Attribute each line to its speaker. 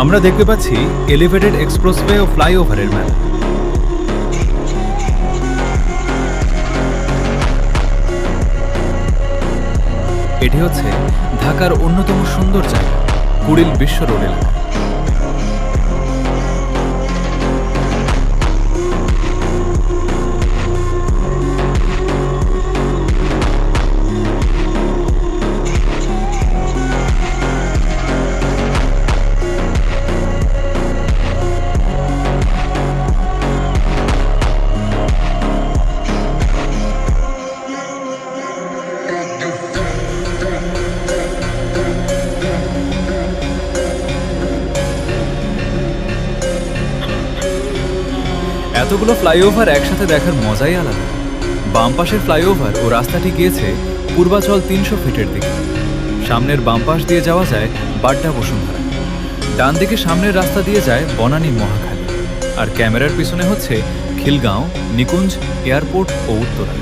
Speaker 1: আমরা দেখতে পাচ্ছি এলিভেটেড এক্সপ্রেসওয়ে ও ফ্লাইওভারের মেলা। এটি হচ্ছে ঢাকার অন্যতম সুন্দর জায়গা, কুড়িল বিশ্ব রোড এলাকা। এতগুলো ফ্লাইওভার একসাথে দেখার মজাই আলাদা। বাম পাশের ফ্লাইওভার ও রাস্তাটি গিয়েছে পূর্বাচল 300 ফিটের দিকে। সামনের বাম পাশ দিয়ে যাওয়া যায় বাড্ডা বসুন্ধরা, ডান দিকে সামনের রাস্তা দিয়ে যায় বনানী মহাখালী, আর ক্যামেরার পিছনে হচ্ছে খিলগাঁও, নিকুঞ্জ, এয়ারপোর্ট ও উত্তরা।